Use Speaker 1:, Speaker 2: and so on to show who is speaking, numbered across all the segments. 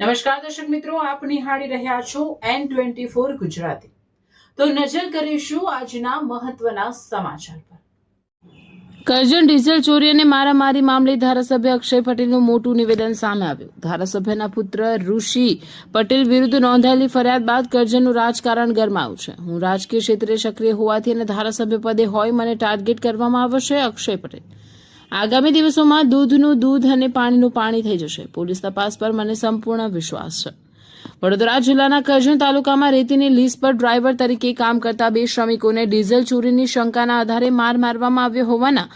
Speaker 1: નમસ્કાર દર્શક મિત્રો, આપ નિહાળી રહ્યા છો N24 ગુજરાતી। તો નજર કરીશું આજના મહત્વના સમાચાર પર। કરજણ ડીઝલ ચોરી અને મારામારી મામલે ધારાસભ્ય અક્ષય પટેલનું મોટું નિવેદન સામે આવ્યું। ધારાસભ્યના પુત્ર ઋષિ પટેલ વિરુદ્ધ નોંધાયેલી ફરિયાદ બાદ કરજણનું રાજકારણ ગરમાયું છે। હું રાજકીય ક્ષેત્રે સક્રિય હોવાથી અને ધારાસભ્ય પદે હોય મને ટાર્ગેટ કરવામાં આવશે। અક્ષય પટેલ આગામી દિવસોમાં દૂધનું દૂધ અને પાણીનું પાણી થઈ જશે। પોલીસ તપાસ પર મને સંપૂર્ણ વિશ્વાસ છે। વડોદરા જિલ્લાના કરજણ તાલુકામાં રેતીની લીઝ પર ડ્રાઈવર તરીકે કામ કરતા 2 શ્રમિકોને ડીઝલ ચોરીની શંકાના આધારે મારવામાં આવ્યો હોવાના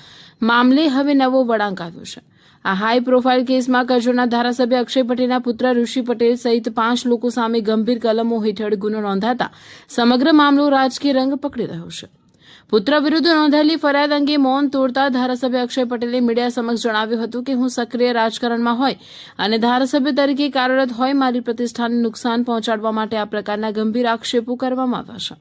Speaker 1: મામલે હવે નવો વળાંક આવ્યો છે। આ હાઈ પ્રોફાઇલ કેસમાં કરજણના ધારાસભ્ય અક્ષય પટેલના પુત્ર ઋષિ પટેલ સહિત 5 લોકો સામે ગંભીર કલમો હેઠળ ગુનો નોંધાતા સમગ્ર મામલો રાજકીય રંગ પકડી રહ્યો છે। પુત્ર વિરુદ્ધ નોંધાયેલી ફરિયાદ અંગે મૌન તોડતા ધારાસભ્ય અક્ષય પટેલે મીડિયા સમક્ષ જણાવ્યું હતું કે હું સક્રિય રાજકારણમાં હોય અને ધારાસભ્ય તરીકે કાર્યરત હોય મારી પ્રતિષ્ઠાને નુકસાન પહોંચાડવા માટે આ પ્રકારના ગંભીર આક્ષેપો કરવામાં આવ્યા છે।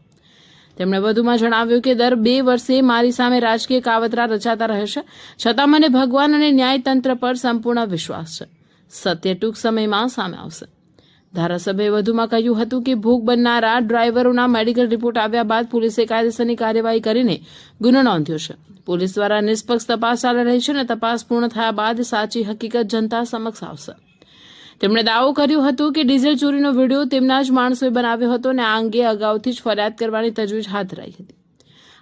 Speaker 1: તેમણે વધુમાં જણાવ્યું કે દર 2 વર્ષે મારી સામે રાજકીય કાવતરા રચાતા રહે છે, છતાં મને ભગવાન અને ન્યાયતંત્ર પર સંપૂર્ણ વિશ્વાસ છે। સત્ય ટૂંક સમયમાં સામે આવશે। ધારાસભ્યએ વધુમાં કહ્યું હતું કે ભોગ બનનારા ડ્રાઈવરોના મેડિકલ રિપોર્ટ આવ્યા બાદ પોલીસે કાયદેસરની કાર્યવાહી કરીને ગુનો નોંધ્યો છે। પોલીસ દ્વારા નિષ્પક્ષ તપાસ ચાલી રહી છે અને તપાસ પૂર્ણ થયા બાદ સાચી હકીકત જનતા સમક્ષ આવશે। તેમણે દાવો કર્યો હતો કે ડીઝલ ચોરીનો વિડીયો તેમના જ માણસોએ બનાવ્યો હતો અને આ અંગે અગાઉથી જ ફરિયાદ કરવાની તજવીજ હાથ ધરાઈ હતી।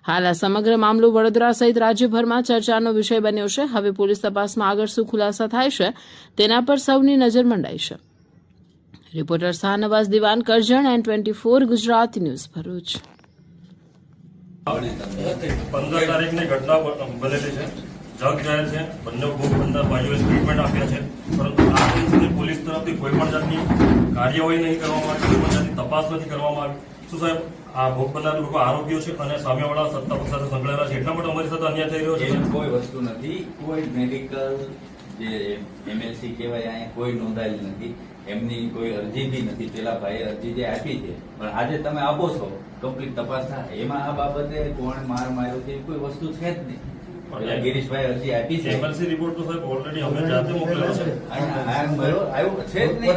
Speaker 1: હાલ આ સમગ્ર મામલો વડોદરા સહિત રાજ્યભરમાં ચર્ચાનો વિષય બન્યો છે। હવે પોલીસ તપાસમાં આગળ શું ખુલાસા થાય છે તેના પર સૌની નજર મંડાઈ છે। રિપોર્ટર શાહનવાઝ દિવાન, કરજણ, N24 ગુજરાતી ન્યૂઝ, ભરૂચ।
Speaker 2: 15 તારીખની ઘટના બનેલી છે। જગ જાહેર છે। બંને ભોગ બનનાર ભાઈઓએ સ્ટેટમેન્ટ આપ્યા છે, પરંતુ આ દિન સુધી પોલીસ તરફથી કોઈ પણ જાતની કાર્યવાહી નહીં કરવામાં આવી, કોઈ પણ જાતની તપાસ નથી કરવામાં આવી। શું સાહેબ, આ ભોગ બનનાર લોકો આરોપીઓ છે અને સામેવાળા સત્તા પક્ષ સાથે સંકળાયેલા છે, એટલા માટે અમારી સાથે અન્યાય થઈ રહ્યો છે?
Speaker 3: કોઈ વસ્તુ નથી, કોઈ મેડિકલ જે MLC કહેવાય અહીંયા કોઈ નોંધાયેલી નથી, એમની કોઈ અરજી બી નથી। પેલા ભાઈએ અરજી જે આપી છે, પણ આજે તમે આપો છો કમ્પ્લીટ તપાસ થાય, એમાં આ બાબતે કોણ માર માર્યો છે કોઈ વસ્તુ છે જ નહીં। ગિરીશભાઈ અરજી આપી છે,
Speaker 2: MLC રિપોર્ટ તો સાહેબ ઓલરેડી અમે જાતે મોકલેલો છે।
Speaker 3: આવ્યું છે જ નહીં,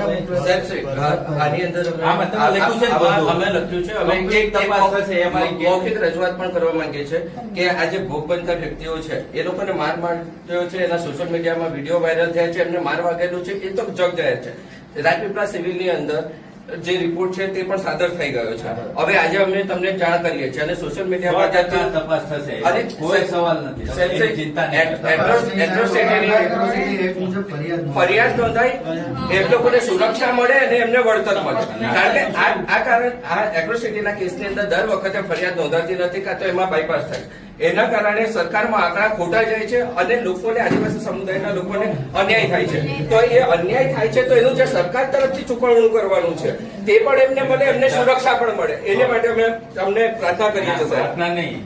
Speaker 4: આની અંદર
Speaker 3: આમાં તમે લખ્યું છે બધું.
Speaker 4: અમે લખ્યું છે, અમે
Speaker 3: એક તપાસ થશે, અમારી
Speaker 4: મૌખિક રજૂઆત પણ કરવા માંગીએ છીએ કે આ જે ભોગ બનતા વ્યક્તિઓ છે એ લોકોને માર માર્યો છે, એના સોશિયલ મીડિયામાં વિડીયો વાયરલ થયા છે, એમને માર વાગેલું છે, એ તો જગ જાહેર છે। રાજપીપળા સિવિલની અંદર જે રિપોર્ટ છે તે પણ સાદર થઈ ગયો છે। હવે આજે અમે તમને જાણ કરીએ છીએ અને સોશિયલ મીડિયામાં
Speaker 3: તપાસ થશે,
Speaker 4: અને
Speaker 3: કોઈ સવાલ નથી, તમે ચિંતા નહીં કરતા।
Speaker 4: ફરિયાદ નોંધાય, એ લોકોને સુરક્ષા મળે અને એમને વળતર મળે, કારણ કે આ કારણ આ એટ્રોસિટીના કેસની અંદર દર વખતે ફરિયાદ નોંધાતી નથી, કાં તો એમાં બાયપાસ થાય। એના કારણે સરકારમાં આંકડા ખોટા જાય છે અને લોકોને, આદિવાસી સમુદાયના લોકોને અન્યાય થાય છે। તો એ અન્યાય થાય છે તો એનું જે સરકાર તરફથી ચૂકવણું કરવાનું છે તે પણ એમને મળે, એમને સુરક્ષા પણ મળે, એને માટે અમે તમને પ્રાર્થના કરીએ છીએ સાહેબ।
Speaker 3: પ્રાર્થના નહીં,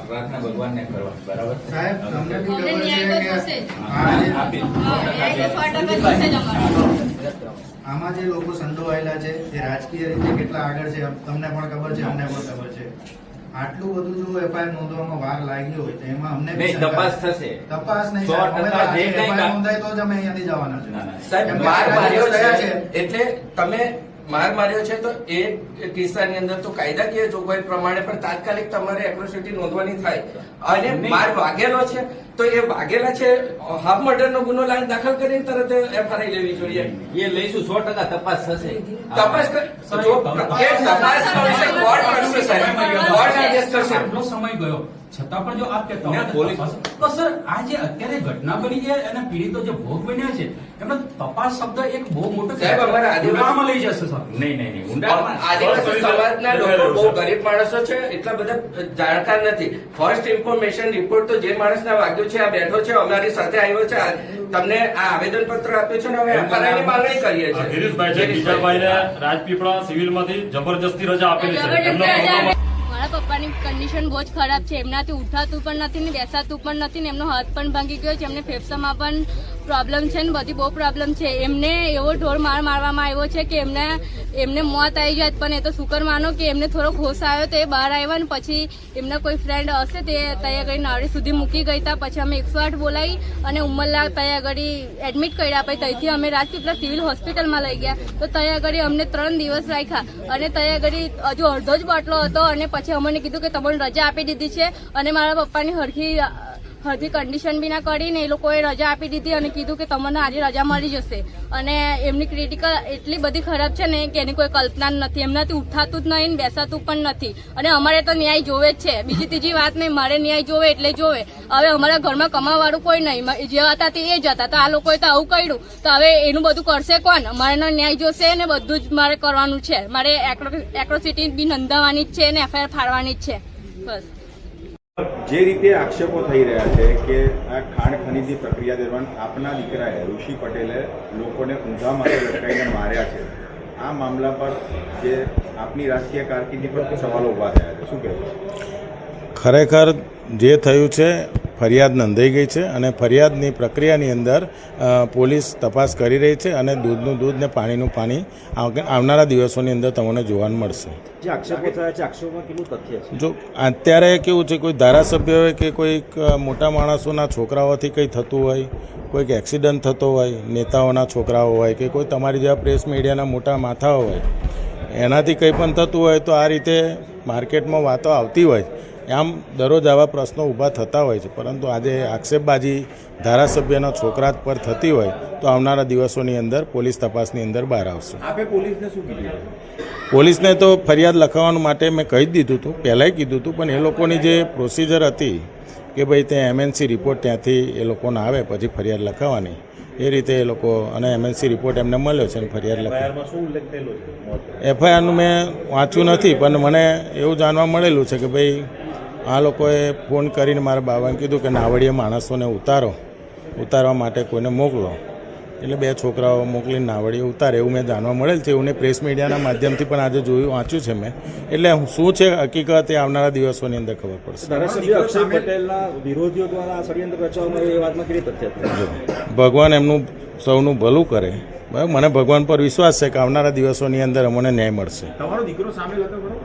Speaker 3: પ્રાર્થના ભગવાનને કરવા, બરાબર
Speaker 5: સાહેબ? તમને બી ખબર છે કે આમાં જે લોકો સંડોવાયેલા છે એ રાજકીય રીતે કેટલા આગળ છે તમને પણ ખબર છે, અમને પણ ખબર છે। આટલું બધું જો FIR નોંધવામાં વાર લાગ્યો હોય તો એમાં અમને
Speaker 3: તપાસ થશે,
Speaker 5: તપાસ નહીં,
Speaker 3: 100% જે કંઈ
Speaker 5: FIR નોંધાય તો જ અમે અહીંયાથી જવાના છે
Speaker 4: સાહેબ, માર માર્યો છે એટલે તમે માર માર્યો છે તો એ કિસ્સાની અંદર તો કાયદાકીય જોગવાઈ પ્રમાણે પણ તાત્કાલિક તમારે એટ્રોસિટી નોંધવાની થાય। અને માર વાગેલો છે તો એ વાગેલા છે, હાફ મર્ડરનો ગુનો દાખલ કરીને તરત FIR લેવી જોઈએ।
Speaker 3: એ લઈશું, 100% તપાસ થશે।
Speaker 4: તપાસ
Speaker 6: આટલો સમય ગયો છતાં પણ જો આપ કહેતા હોય તો સર આ જે અત્યારે ઘટના બની છે અને પીડિતો જે ભોગ બન્યા છે એમનો તપાસ શબ્દ એક બહુ મોટો
Speaker 4: સાહેબ, અમારા
Speaker 6: ઊંડાણમાં લઈ જશે સર।
Speaker 3: નહીં નહીં નહીં, ઊંડાણમાં
Speaker 4: આદિવાસી સમાજના લોકો બહુ ગરીબ માણસો છે, એટલા બધા જાણકાર નથી। ફર્સ્ટ ઇન્ફોર્મેશન રિપોર્ટ તો જે માણસને વાગ્યું છે આ બેઠો છે, અમારી સાથે આવ્યો છે, તમને આ આવેદન પત્ર આપ્યું છે ને હવે FIR ની માંગણી કરીએ છીએ।
Speaker 2: ગિરીશભાઈ છે, બીજા ભાઈને રાજપીપળા સિવિલમાંથી જબરજસ્તી રજા આપેલી છે, એમનો પ્રોબ્લેમ
Speaker 7: મારા પપ્પાની કન્ડિશન બહુ જ ખરાબ છે, એમનાથી ઉઠાતું પણ નથી ને બેસાતું પણ નથી ને એમનો હાથ પણ ભાંગી ગયો છે, એમને ફેફસામાં પણ પ્રોબ્લેમ છે ને બધી બહુ પ્રોબ્લેમ છે। એમને એવો ઢોર મારવામાં આવ્યો છે કે એમને એમને મોત આવી જાત, પણ એ તો શુકર માનો કે એમને થોડોક હોશ આવ્યો તો એ બહાર આવ્યા ને પછી એમના કોઈ ફ્રેન્ડ હશે તે ત્યાં આગળ નાળી સુધી મૂકી ગઈ હતા. પછી અમે 108 બોલાવી અને ઉમરલા ત્યાં આગળ એડમિટ કર્યા. પછી ત્યાંથી અમે રાજપીપળા સિવિલ હોસ્પિટલમાં લઈ ગયા તો ત્યાં આગળ અમને 3 દિવસ રાખ્યા અને ત્યાં આગળ હજુ અડધો જ બાટલો હતો અને પછી અમને કીધું કે તમને રજા આપી દીધી છે અને મારા પપ્પાની હરખી કન્ડિશન બી ના કરીને એ લોકોએ રજા આપી દીધી અને કીધું કે તમને આજે રજા મળી જશે. અને એમની ક્રિટિકલ એટલી બધી ખરાબ છે ને કે એની કોઈ કલ્પના નથી. એમનાથી ઉઠાતું જ નહીં ને બેસાતું પણ નથી. અને અમારે તો ન્યાય જોવે જ છે, બીજી ત્રીજી વાત નહીં, મારે ન્યાય જોવે એટલે જોવે. હવે અમારા ઘરમાં કમાવાળું કોઈ નહીં, જે હતા તે એ જ હતા. તો આ લોકોએ તો આવું કર્યું તો હવે એનું બધું કરશે કોણ? મારે ન્યાય જોશે ને બધું જ મારે કરવાનું છે. મારે એટ્રોસિટી બી નોંધાવવાની જ છે ને FIR ફાડવાની જ છે. બસ
Speaker 8: જે રીતે આક્ષેપો થઈ રહ્યા છે કે આ ખાણ ખનીજની પ્રક્રિયા દરમિયાન આપના દીકરાએ ઋષિ પટેલે લોકોને ઊંધા માથે લટકાઈને માર્યા છે, આ મામલા પર જે આપની રાજકીય કારકિર્દી પર સવાલો ઉભા થયા છે, શું કહેવું?
Speaker 9: ખરેખર જે થયું છે ફરિયાદ નોંધાઈ ગઈ છે અને ફરિયાદની પ્રક્રિયાની અંદર પોલીસ તપાસ કરી રહી છે અને દૂધનું દૂધ ને પાણીનું પાણી આવનારા દિવસોની અંદર તમને જોવાનું મળશે.
Speaker 8: જે આક્ષેપો થયા છે, આક્ષેપોમાં કેટલું તથ્ય છે?
Speaker 9: જો અત્યારે કેવું છે, કોઈ ધારાસભ્ય હોય કે કોઈક મોટા માણસોના છોકરાઓથી કંઈ થતું હોય, કોઈક એક્સિડન્ટ થતો હોય, નેતાઓના છોકરાઓ હોય કે કોઈ તમારી જેવા પ્રેસ મીડિયાના મોટા માથાઓ હોય, એનાથી કંઈ પણ થતું હોય તો આ રીતે માર્કેટમાં વાતો આવતી હોય. આમ દરરોજ આવા પ્રશ્નો ઊભા થતા હોય છે, પરંતુ આજે આક્ષેપબાજી ધારાસભ્યના છોકરા પર થતી હોય તો આવનારા દિવસોની અંદર પોલીસ તપાસની અંદર બહાર આવશે.
Speaker 8: આપે પોલીસને શું કીધું?
Speaker 9: પોલીસને તો ફરિયાદ લખાવવા માટે મેં કહી જ દીધું હતું, પહેલાંય કીધું હતું, પણ એ લોકોની જે પ્રોસિજર હતી કે ભાઈ ત્યાં MNC રિપોર્ટ ત્યાંથી એ લોકોને આવે પછી ફરિયાદ લખાવવાની, એ રીતે એ લોકો અને MNC રિપોર્ટ એમને મળ્યો છે અને ફરિયાદ લખાવવામાં
Speaker 8: શું ઉલ્લેખ થયેલો છે?
Speaker 9: FIRનું મેં વાંચ્યું નથી, પણ મને એવું જાણવા મળેલું છે કે ભાઈ આ લોકોએ ફોન કરીને મારા બાબાને કીધું કે નાવડીએ માણસોને ઉતારવા માટે કોઈને મોકલો, એટલે 2 છોકરાઓ મોકલીને નાવડીએ ઉતારે એવું મેં જાણવા મળેલ છે. એવું પ્રેસ મીડિયાના માધ્યમથી પણ આજે વાંચ્યું છે મેં. એટલે શું છે હકીકત એ આવનારા દિવસોની અંદર ખબર પડશે.
Speaker 8: ધારાસભ્ય અક્ષય પટેલના વિરોધીઓ દ્વારા ષડયંત્ર રચવામાં આવ્યું એ વાતમાં કેવી તથ્ય છે?
Speaker 9: ભગવાન એમનું સૌનું ભલું કરે. બરાબર, મને ભગવાન પર વિશ્વાસ છે કે આવનારા દિવસોની અંદર અમને ન્યાય મળશે.
Speaker 8: તમારો દીકરો સામેલ હતો બરોબર?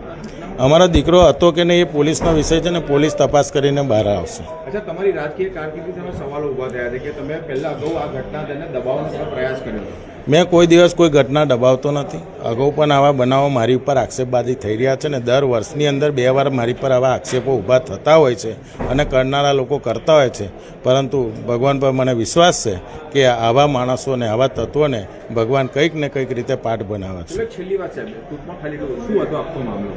Speaker 9: અમારો દીકરો હતો કે નહીં એ પોલીસનો વિષય છે ને પોલીસ તપાસ કરીને બહાર આવશે.
Speaker 8: અચ્છા, તમારી રાજકીય કારકિર્દી તમે સવાલો ઉભા થયા છે કે તમે પહેલા અગાઉ આ ઘટના તેને દબાવવાનો પ્રયાસ કર્યો.
Speaker 9: મેં કોઈ દિવસ કોઈ ઘટના દબાવતો નથી. અગાઉ પણ આવા બનાવો મારી ઉપર આક્ષેપબાજી થઈ રહ્યા છે ને દર વર્ષની અંદર 2 વાર મારી પર આવા આક્ષેપો ઊભા થતા હોય છે અને કરનારા લોકો કરતા હોય છે. પરંતુ ભગવાન પર મને વિશ્વાસ છે કે આવા માણસોને, આવા તત્વોને ભગવાન કંઈક ને કંઈક રીતે પાઠ બનાવે છે.
Speaker 8: છેલ્લી વાત સાહેબ, ટૂંકમાં ખાલી શું હતો આખો મામલો?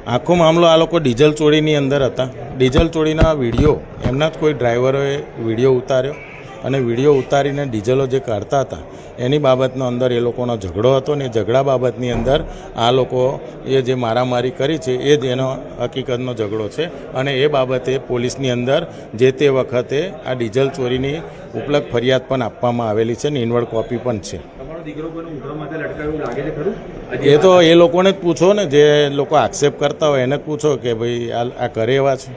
Speaker 9: આખો મામલો આ લોકો ડીઝલ ચોરીની અંદર હતા. ડીઝલ ચોરીના વિડીયો એમના જ કોઈ ડ્રાઈવરોએ વિડીયો ઉતાર્યો અને વિડીયો ઉતારીને ડીઝલો જે કાઢતા હતા એની બાબતનો અંદર એ લોકોનો ઝઘડો હતો ને ઝઘડા બાબતની અંદર આ લોકો એ જે મારામારી કરી છે એ જ એનો હકીકતનો ઝઘડો છે અને એ બાબતે પોલીસની અંદર જે તે વખતે આ ડીઝલ ચોરીની ઉપલબ્ધ ફરિયાદ પણ આપવામાં આવેલી છે ને ઇનવર્ડ કોપી પણ છે.
Speaker 8: તમારો દીકરો કોઈને ઊંધા માથે લટકાવ્યું લાગે છે ખરું?
Speaker 9: એ તો એ લોકોને જ પૂછો ને, જે લોકો આક્ષેપ કરતા હોય એને જ પૂછો કે ભાઈ આ કરે એવા છે.